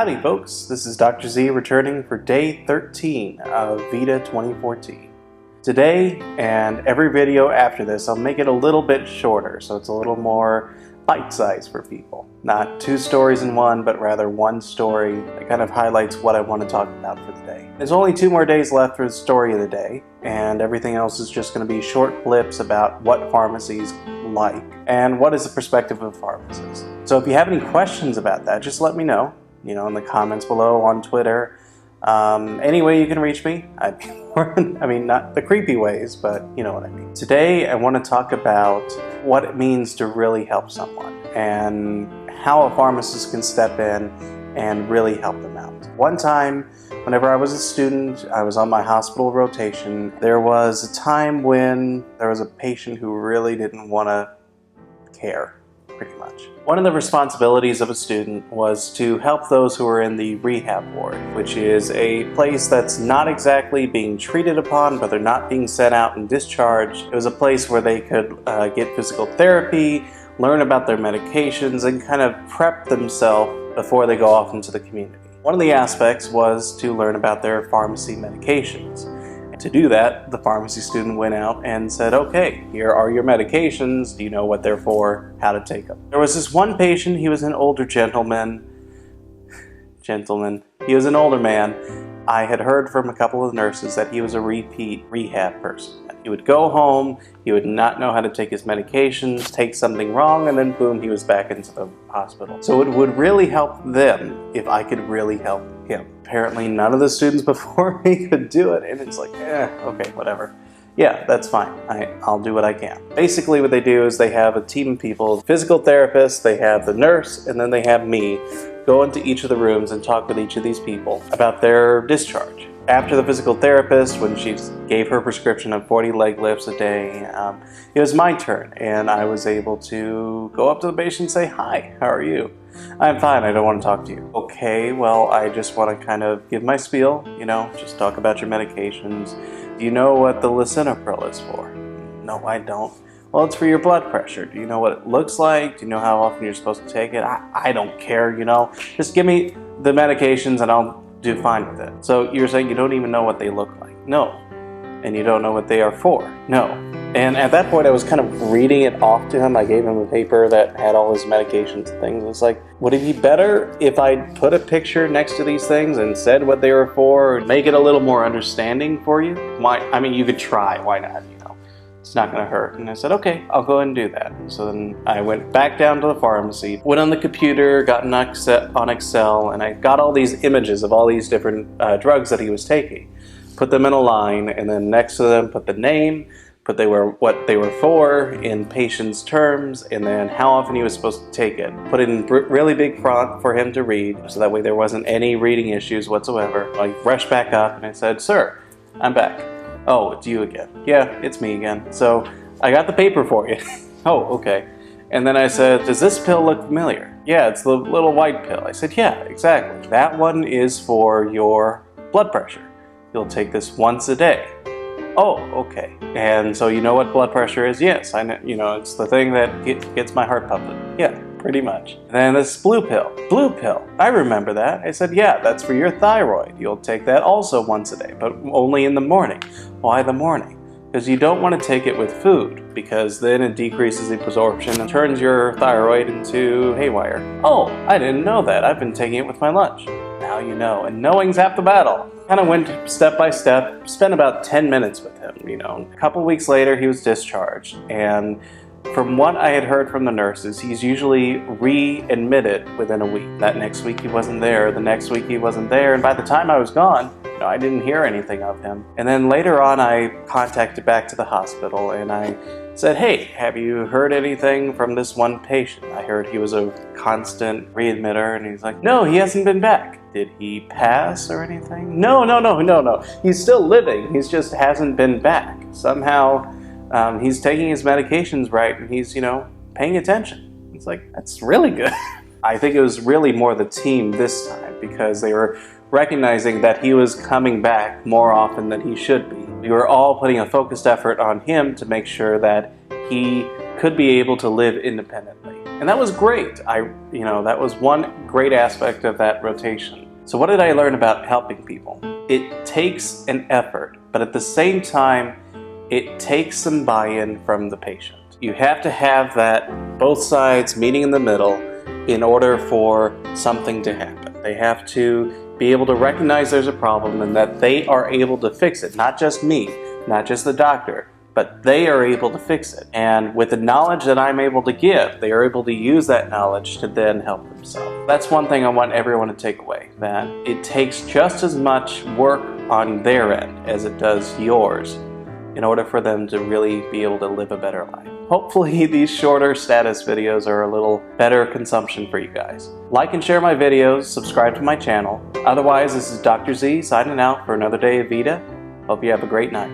Howdy folks, this is Dr. Z returning for day 13 of VEDA2014. Today and every video after this I'll make it a little bit shorter so it's a little more bite-sized for people. Not two stories in one, but rather one story that kind of highlights what I want to talk about for the day. There's only 2 more days left for the story of the day, and everything else is just going to be short blips about what pharmacies like and what is the perspective of pharmacists. So if you have any questions about that, just let me know. In the comments below, on Twitter, any way you can reach me. I mean, not the creepy ways, but you know what I mean. Today, I want to talk about what it means to really help someone and how a pharmacist can step in and really help them out. One time, whenever I was a student, I was on my hospital rotation. There was a time when there was a patient who really didn't want to care, pretty much. One of the responsibilities of a student was to help those who were in the rehab ward, which is a place that's not exactly being treated upon, but they're not being sent out and discharged. It was a place where they could get physical therapy, learn about their medications, and kind of prep themselves before they go off into the community. One of the aspects was to learn about their pharmacy medications. To do that, the pharmacy student went out and said, okay, here are your medications. Do you know what they're for? How to take them? There was this one patient. He was an older gentleman. He was an older man. I had heard from a couple of nurses that he was a repeat rehab person. He would go home, he would not know how to take his medications, take something wrong, and then boom, he was back into the hospital. So it would really help them if I could really help him. Apparently none of the students before me could do it, and it's like, okay, whatever. Yeah, that's fine. I'll do what I can. Basically what they do is they have a team of people, physical therapists, they have the nurse, and then they have me go into each of the rooms and talk with each of these people about their discharge. After the physical therapist, when she gave her prescription of 40 leg lifts a day, it was my turn, and I was able to go up to the patient and say, hi, how are you? I'm fine, I don't want to talk to you. Okay, well, I just want to kind of give my spiel, just talk about your medications. Do you know what the lisinopril is for? No, I don't. Well, it's for your blood pressure. Do you know what it looks like? Do you know how often you're supposed to take it? I don't care, Just give me the medications and I'll do fine with it. So you're saying you don't even know what they look like? No. And you don't know what they are for? No. And at that point I was kind of reading it off to him. I gave him a paper that had all his medications and things. It's like, would it be better if I put a picture next to these things and said what they were for, or make it a little more understanding for you? Why? I mean, you could try, why not, It's not going to hurt. And I said, okay, I'll go ahead and do that. So then I went back down to the pharmacy, went on the computer, got on Excel, and I got all these images of all these different drugs that he was taking. Put them in a line, and then next to them put the name, put what they were for in patient's terms, and then how often he was supposed to take it. Put it in really big font for him to read, so that way there wasn't any reading issues whatsoever. I rushed back up and I said, sir, I'm back. Oh, it's you again. Yeah, it's me again. So I got the paper for you. Oh, okay. And then I said, does this pill look familiar? Yeah, it's the little white pill. I said, yeah, exactly. That one is for your blood pressure. You'll take this once a day. Oh, okay. And so you know what blood pressure is? Yes, I know. It's the thing that gets my heart pumping. Yeah, pretty much. And then this blue pill. Blue pill. I remember that. I said, yeah, that's for your thyroid. You'll take that also once a day, but only in the morning. Why the morning? Because you don't want to take it with food, because then it decreases the absorption and turns your thyroid into haywire. Oh, I didn't know that. I've been taking it with my lunch. Now you know, and knowing's half the battle. Kind of went step by step, spent about 10 minutes with him, A couple weeks later, he was discharged, and from what I had heard from the nurses, he's usually readmitted within a week. That next week he wasn't there, the next week he wasn't there, and by the time I was gone, I didn't hear anything of him. And then later on I contacted back to the hospital and I said, hey, have you heard anything from this one patient? I heard he was a constant readmitter, and he's like, no, he hasn't been back. Did he pass or anything? No. He's still living, he just hasn't been back. Somehow he's taking his medications right, and he's, paying attention. It's like, that's really good. I think it was really more the team this time, because they were recognizing that he was coming back more often than he should be. We were all putting a focused effort on him to make sure that he could be able to live independently. And that was great. That was one great aspect of that rotation. So what did I learn about helping people? It takes an effort, but at the same time, it takes some buy-in from the patient. You have to have that both sides meeting in the middle in order for something to happen. They have to be able to recognize there's a problem and that they are able to fix it. Not just me, not just the doctor, but they are able to fix it. And with the knowledge that I'm able to give, they are able to use that knowledge to then help themselves. That's one thing I want everyone to take away, that it takes just as much work on their end as it does yours in order for them to really be able to live a better life. Hopefully these shorter status videos are a little better consumption for you guys. Like and share my videos, subscribe to my channel. Otherwise, this is Dr. Z signing out for another day of VEDA. Hope you have a great night.